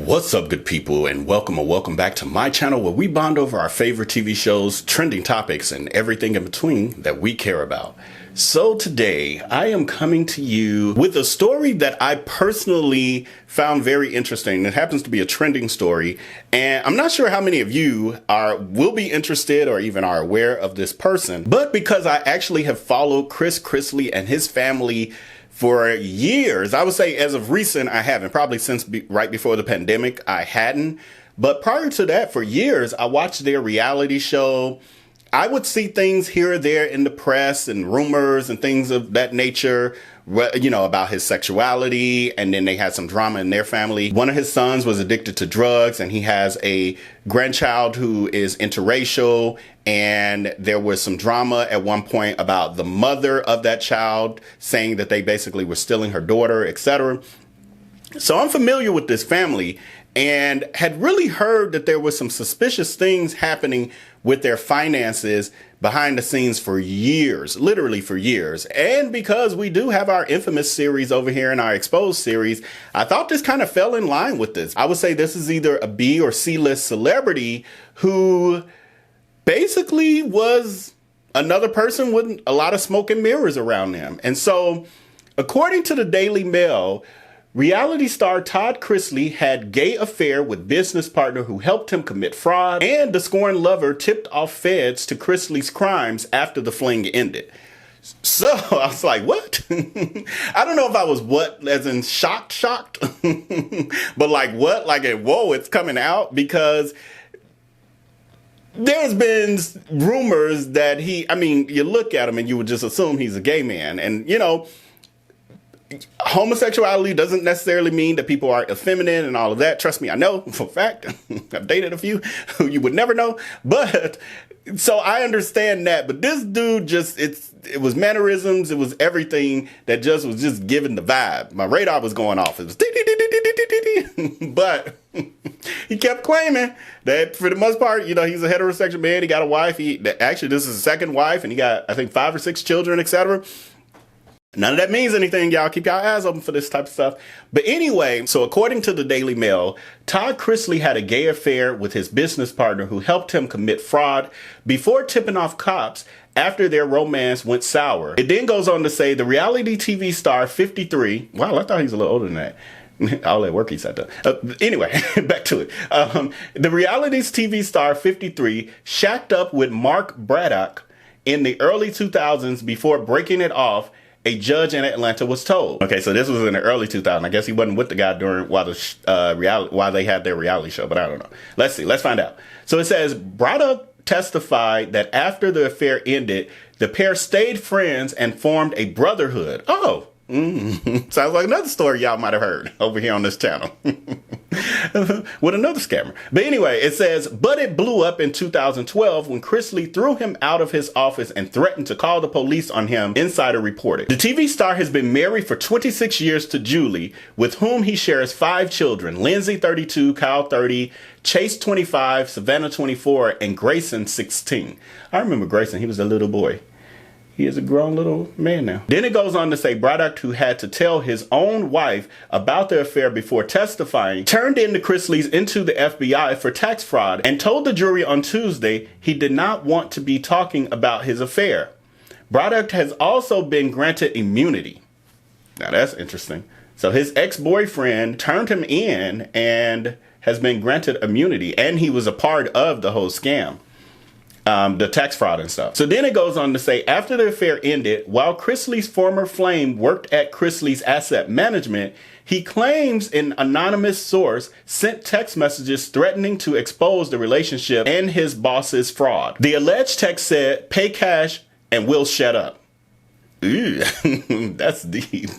What's up, good people, and welcome back to my channel where we bond over our favorite TV shows, trending topics, and everything in between that we care about. So today I am coming to you with a story that I personally found very interesting. It happens to be a trending story, and I'm not sure how many of you will be interested or even are aware of this person, but because I actually have followed Chrisley and his family for years. I would say as of recent, I haven't. Probably since right before the pandemic, I hadn't. But prior to that, for years, I watched their reality show. I would see things here or there in the press and rumors and things of that nature, you know, about his sexuality. And then they had some drama in their family. One of his sons was addicted to drugs, and he has a grandchild who is interracial. And there was some drama at one point about the mother of that child saying that they basically were stealing her daughter, etc. So I'm familiar with this family and had really heard that there was some suspicious things happening with their finances behind the scenes for years, literally for years. And because we do have our infamous series over here in our exposed series, I thought this kind of fell in line with this. I would say this is either a B or C list celebrity who basically was another person with a lot of smoke and mirrors around them. And so, according to the Daily Mail, reality star Todd Chrisley had gay affair with business partner who helped him commit fraud, and the scorned lover tipped off feds to Chrisley's crimes after the fling ended. So I was like, what? I don't know if I was what, as in shocked, but like what? Like, whoa, it's coming out, because there's been rumors that you look at him and you would just assume he's a gay man. And, you know, homosexuality doesn't necessarily mean that people are effeminate and all of that. Trust me, I know for a fact. I've dated a few who you would never know. But so I understand that. But this dude it was mannerisms. It was everything that was just giving the vibe. My radar was going off. It was but he kept claiming that for the most part, you know, he's a heterosexual man. He got a wife. Actually, this is his second wife, and he got, I think, 5 or 6 children, etc. None of that means anything, y'all. Keep your eyes open for this type of stuff. But anyway, so according to the Daily Mail, Todd Chrisley had a gay affair with his business partner who helped him commit fraud before tipping off cops after their romance went sour. It then goes on to say the reality TV star 53, wow, I thought he was a little older than that. All that work he said that. Anyway, back to it. The reality TV star 53 shacked up with Mark Braddock in the early 2000s before breaking it off, a judge in Atlanta was told. Okay, so this was in the early 2000s. I guess he wasn't with the guy while they had their reality show, but I don't know. Let's see. Let's find out. So it says Braddock testified that after the affair ended, the pair stayed friends and formed a brotherhood. Oh. Sounds like another story y'all might have heard over here on this channel with another scammer. But anyway, it says, but it blew up in 2012 when Chrisley threw him out of his office and threatened to call the police on him, Insider reported. The TV star has been married for 26 years to Julie, with whom he shares 5 children, Lindsay 32, Kyle 30, Chase 25, Savannah 24, and Grayson 16. I remember Grayson, he was a little boy. He is a grown little man now. Then it goes on to say Braddock, who had to tell his own wife about the affair before testifying, turned in the Chrisleys into the FBI for tax fraud and told the jury on Tuesday he did not want to be talking about his affair. Braddock has also been granted immunity. Now that's interesting. So his ex-boyfriend turned him in and has been granted immunity, and he was a part of the whole scam. The tax fraud and stuff. So then it goes on to say, after the affair ended, while Chrisley's former flame worked at Chrisley's asset management, he claims an anonymous source sent text messages threatening to expose the relationship and his boss's fraud. The alleged text said, pay cash and we'll shut up. Ooh, that's deep.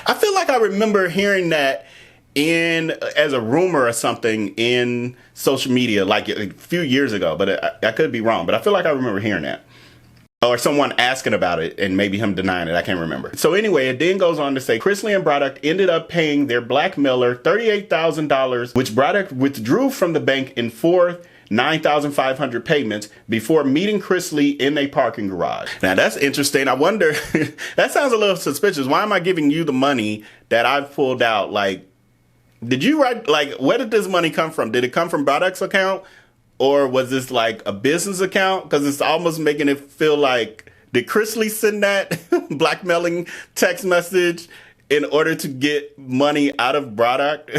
I feel like I remember hearing that as a rumor or something in social media like a few years ago, but I could be wrong, but I feel like I remember hearing that, or someone asking about it and maybe him denying it. I can't remember. So anyway, it then goes on to say Chrisley and Braddock ended up paying their blackmailer $38,000, which Braddock withdrew from the bank in 4 $9,500 payments before meeting Chrisley in a parking garage. Now that's interesting. I wonder, that sounds a little suspicious. Why am I giving you the money that I've pulled out like Did you write, like, where did this money come from? Did it come from Broderick's account? Or was this like a business account? Because it's almost making it feel like, did Chrisley send that blackmailing text message in order to get money out of Broderick?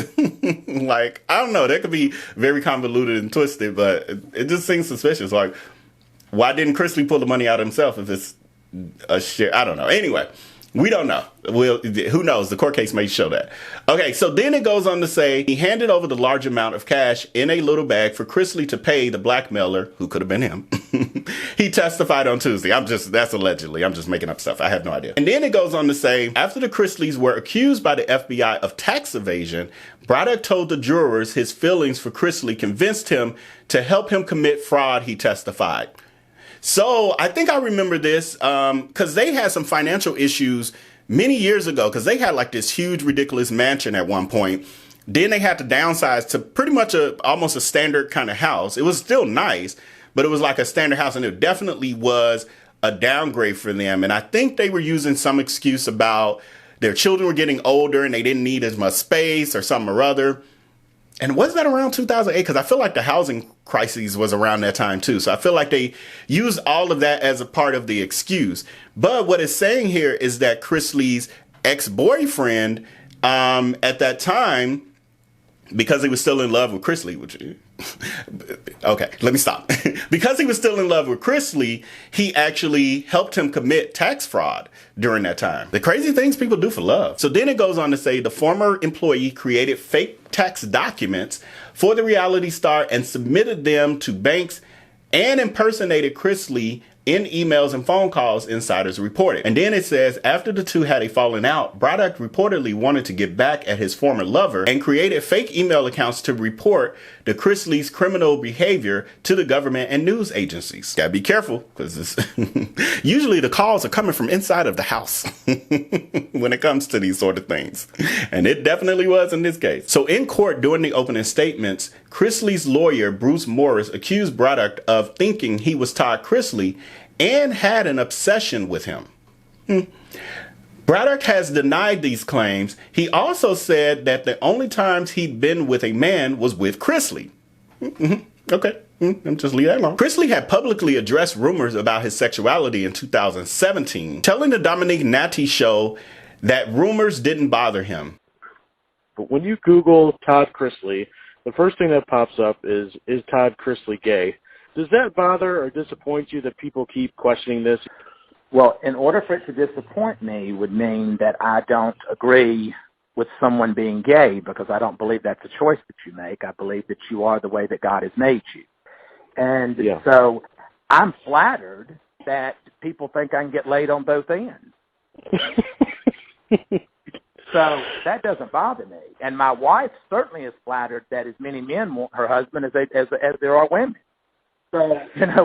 Like, I don't know. That could be very convoluted and twisted, but it just seems suspicious. Like, why didn't Chrisley pull the money out himself if it's a share? I don't know. Anyway. We don't know. Who knows? The court case may show that. Okay, so then it goes on to say he handed over the large amount of cash in a little bag for Chrisley to pay the blackmailer, who could have been him. He testified on Tuesday. That's allegedly. I'm just making up stuff. I have no idea. And then it goes on to say, after the Chrisleys were accused by the FBI of tax evasion, Broderick told the jurors his feelings for Chrisley convinced him to help him commit fraud, he testified. So I think I remember this because they had some financial issues many years ago because they had like this huge, ridiculous mansion at one point. Then they had to downsize to pretty much almost a standard kind of house. It was still nice, but it was like a standard house, and it definitely was a downgrade for them. And I think they were using some excuse about their children were getting older and they didn't need as much space or something or other. And was that around 2008? Because I feel like the housing crisis was around that time too. So I feel like they used all of that as a part of the excuse. But what it's saying here is that Chrisley's ex-boyfriend at that time, because he was still in love with Chrisley, which, okay, let me stop. Because he was still in love with Chrisley, he actually helped him commit tax fraud during that time. The crazy things people do for love. So then it goes on to say the former employee created fake tax documents for the reality star and submitted them to banks and impersonated Chrisley in emails and phone calls, insiders reported. And then it says, after the two had a falling out, Broderick reportedly wanted to get back at his former lover and created fake email accounts to report the Chrisley's criminal behavior to the government and news agencies. Gotta be careful, because usually the calls are coming from inside of the house when it comes to these sort of things. And it definitely was in this case. So in court during the opening statements, Chrisley's lawyer, Bruce Morris, accused Broderick of thinking he was Todd Chrisley and had an obsession with him. Broderick has denied these claims. He also said that the only times he'd been with a man was with Chrisley. Okay, I'm just leave that alone. Chrisley had publicly addressed rumors about his sexuality in 2017, telling the Dominique Nati show that rumors didn't bother him. But when you Google Todd Chrisley, the first thing that pops up is Todd Chrisley gay? Does that bother or disappoint you that people keep questioning this? Well, in order for it to disappoint me would mean that I don't agree with someone being gay, because I don't believe that's a choice that you make. I believe that you are the way that God has made you. And so I'm flattered that people think I can get laid on both ends. So that doesn't bother me. And my wife certainly is flattered that as many men want her husband as there are women. So,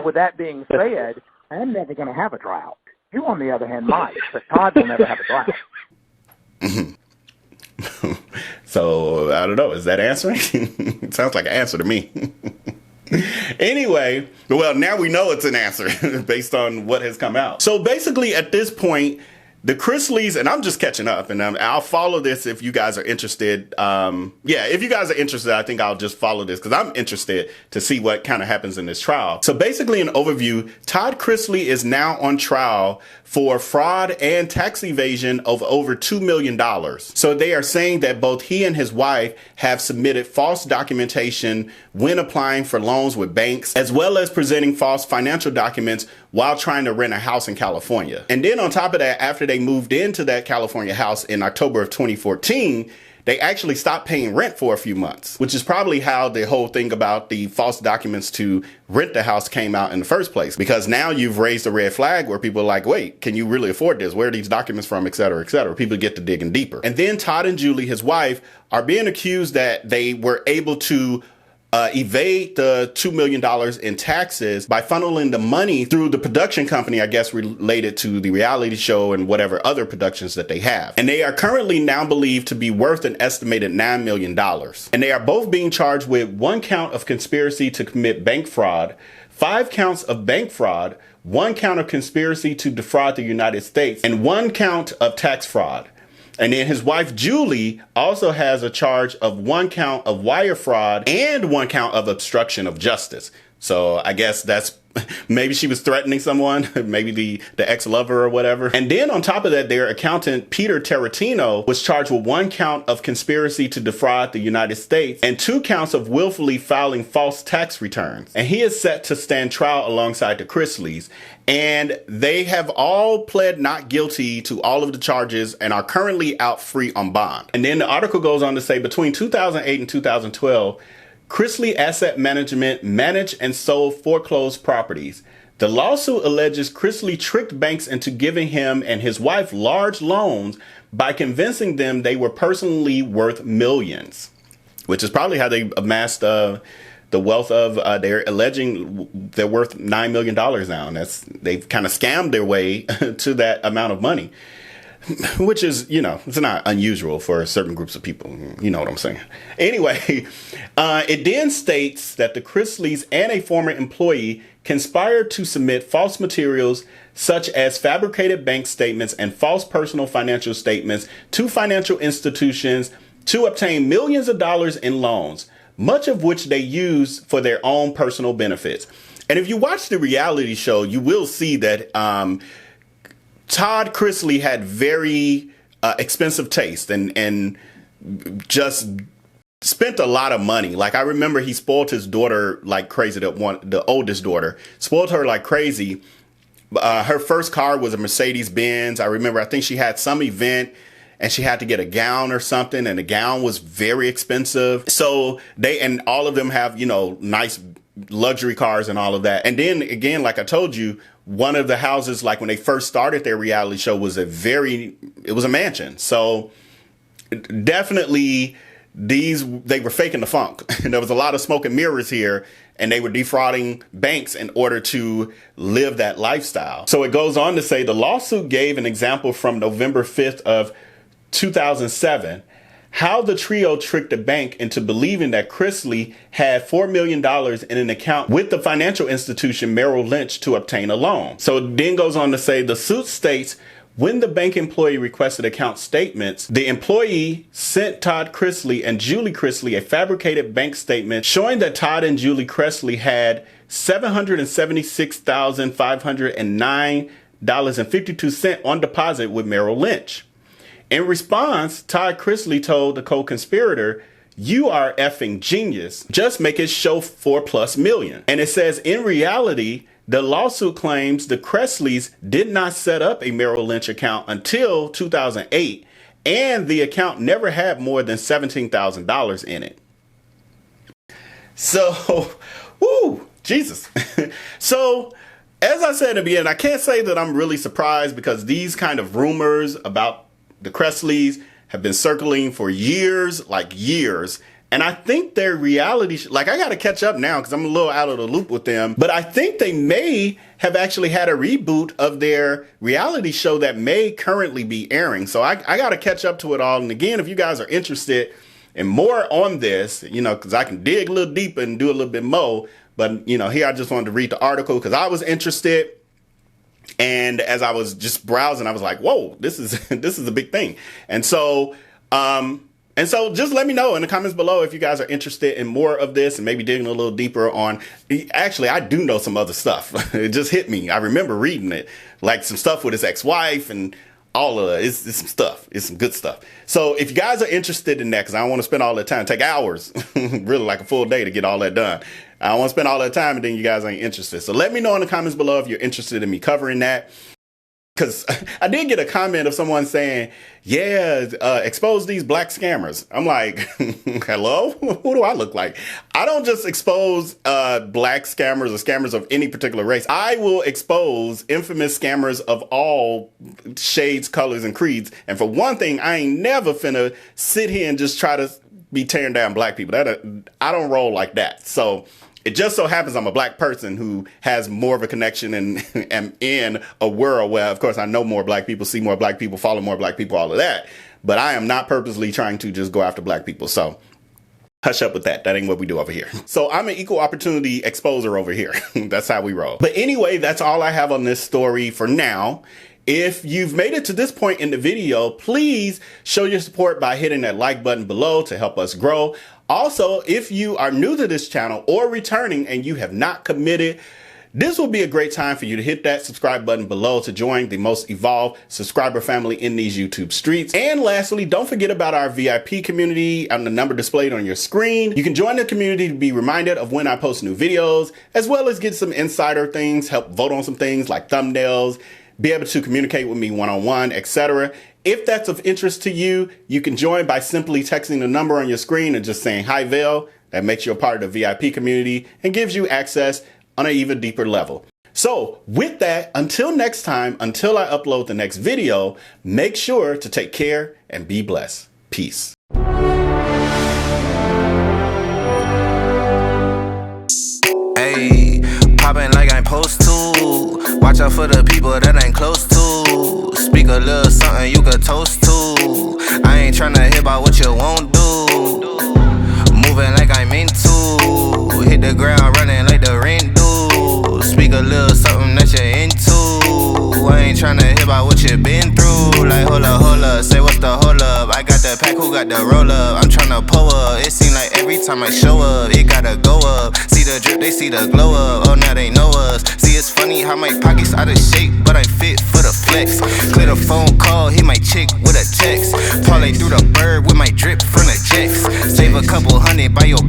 with that being said, I'm never going to have a drought. You, on the other hand, might, but Todd will never have a drought. So, I don't know. Is that answering? It sounds like an answer to me. Anyway, well, now we know it's an answer based on what has come out. So basically, at this point, the Chrisleys, and I'm just catching up, and I'll follow this if you guys are interested. If you guys are interested, I think I'll just follow this because I'm interested to see what kind of happens in this trial. So basically, an overview, Todd Chrisley is now on trial for fraud and tax evasion of over $2 million. So they are saying that both he and his wife have submitted false documentation when applying for loans with banks, as well as presenting false financial documents while trying to rent a house in California. And then on top of that, after they moved into that California house in October of 2014, they actually stopped paying rent for a few months, which is probably how the whole thing about the false documents to rent the house came out in the first place. Because now you've raised a red flag where people are like, wait, can you really afford this? Where are these documents from, et cetera, et cetera. People get to digging deeper. And then Todd and Julie, his wife, are being accused that they were able to evade the $2 million in taxes by funneling the money through the production company, I guess, related to the reality show and whatever other productions that they have. And they are currently now believed to be worth an estimated $9 million. And they are both being charged with 1 count of conspiracy to commit bank fraud, 5 counts of bank fraud, 1 count of conspiracy to defraud the United States, and 1 count of tax fraud. And then his wife, Julie, also has a charge of 1 count of wire fraud and 1 count of obstruction of justice. So I guess that's maybe she was threatening someone, maybe the ex-lover or whatever. And then on top of that, their accountant, Peter Tarantino, was charged with 1 count of conspiracy to defraud the United States and 2 counts of willfully filing false tax returns. And he is set to stand trial alongside the Chrisleys. And they have all pled not guilty to all of the charges and are currently out free on bond. And then the article goes on to say between 2008 and 2012, Chrisley Asset Management managed and sold foreclosed properties. The lawsuit alleges Chrisley tricked banks into giving him and his wife large loans by convincing them they were personally worth millions, which is probably how they amassed the wealth of, they're alleging they're worth $9 million now. And they've kind of scammed their way to that amount of money. Which is, you know, it's not unusual for certain groups of people. You know what I'm saying? Anyway, it then states that the Chrisleys and a former employee conspired to submit false materials such as fabricated bank statements and false personal financial statements to financial institutions to obtain millions of dollars in loans, much of which they use for their own personal benefits. And if you watch the reality show, you will see that Todd Chrisley had very expensive taste and just spent a lot of money. Like, I remember he spoiled his daughter like crazy. The oldest daughter spoiled her like crazy. Her first car was a Mercedes Benz. I remember, I think she had some event and she had to get a gown or something, and the gown was very expensive. So and all of them have, you know, nice luxury cars and all of that. And then again, like I told you, one of the houses, like when they first started their reality show, was it was a mansion. So definitely they were faking the funk. And there was a lot of smoke and mirrors here, and they were defrauding banks in order to live that lifestyle. So it goes on to say the lawsuit gave an example from November 5th of 2007, how the trio tricked the bank into believing that Chrisley had $4 million in an account with the financial institution Merrill Lynch to obtain a loan. So it then goes on to say the suit states when the bank employee requested account statements, the employee sent Todd Chrisley and Julie Chrisley a fabricated bank statement showing that Todd and Julie Chrisley had $776,509.52 on deposit with Merrill Lynch. In response, Todd Chrisley told the co-conspirator, "You are effing genius. Just make it show $4+ million." And it says, in reality, the lawsuit claims the Chrisleys did not set up a Merrill Lynch account until 2008, and the account never had more than $17,000 in it. So, woo, Jesus. So, as I said at the beginning, I can't say that I'm really surprised because these kind of rumors about the Chrisleys have been circling for years, like years. And I think their reality, like I got to catch up now because I'm a little out of the loop with them. But I think they may have actually had a reboot of their reality show that may currently be airing. So I got to catch up to it all. And again, if you guys are interested in more on this, you know, because I can dig a little deeper and do a little bit more. But, you know, here I just wanted to read the article because I was interested. And as I was just browsing, I was like, whoa, this is a big thing. And so just let me know in the comments below if you guys are interested in more of this and maybe digging a little deeper on. Actually, I do know some other stuff. It just hit me. I remember reading it, like some stuff with his ex-wife and all of it. It's some stuff. It's some good stuff. So if you guys are interested in that, because I don't want to spend all that time, take hours, really like a full day to get all that done. I don't want to spend all that time and then you guys ain't interested. So let me know in the comments below if you're interested in me covering that. Because I did get a comment of someone saying, yeah, expose these black scammers. I'm like, hello? Who do I look like? I don't just expose black scammers or scammers of any particular race. I will expose infamous scammers of all shades, colors, and creeds. And for one thing, I ain't never finna sit here and just try to be tearing down black people. I don't roll like that. So it just so happens I'm a black person who has more of a connection and am in a world where, of course, I know more black people, see more black people, follow more black people, all of that. But I am not purposely trying to just go after black people. So hush up with that. That ain't what we do over here. So I'm an equal opportunity exposer over here. That's how we roll. But anyway, that's all I have on this story for now. If you've made it to this point in the video, please show your support by hitting that like button below to help us grow. Also, if you are new to this channel or returning and you have not committed, this will be a great time for you to hit that subscribe button below to join the most evolved subscriber family in these YouTube streets. And lastly, don't forget about our VIP community on the number displayed on your screen. You can join the community to be reminded of when I post new videos, as well as get some insider things, help vote on some things like thumbnails, be able to communicate with me one-on-one, etc. If that's of interest to you, you can join by simply texting the number on your screen and just saying, "Hi, Vell." That makes you a part of the VIP community and gives you access on an even deeper level. So with that, until next time, until I upload the next video, make sure to take care and be blessed. Peace. Hey, popping like I'm supposed to. Watch out for the people that ain't close to. Speak a little something you could toast to. I ain't tryna hear about what you won't do. Moving like I'm into. Hit the ground running like the rent do. Speak a little something that you're into. I ain't tryna hear about what you been through. Like hold up, say what's the hold up. I got the pack, who got the roll up? I'm tryna pull up. It seem like every time I show up, it gotta go up. See the drip, they see the glow up. Oh, now they know us. See, it's funny how my pockets out of shape, but I fit for the flex. Clear the phone call, hit my chick with a text. Parlay through the bird with my drip from the jets. Save a couple hundred by your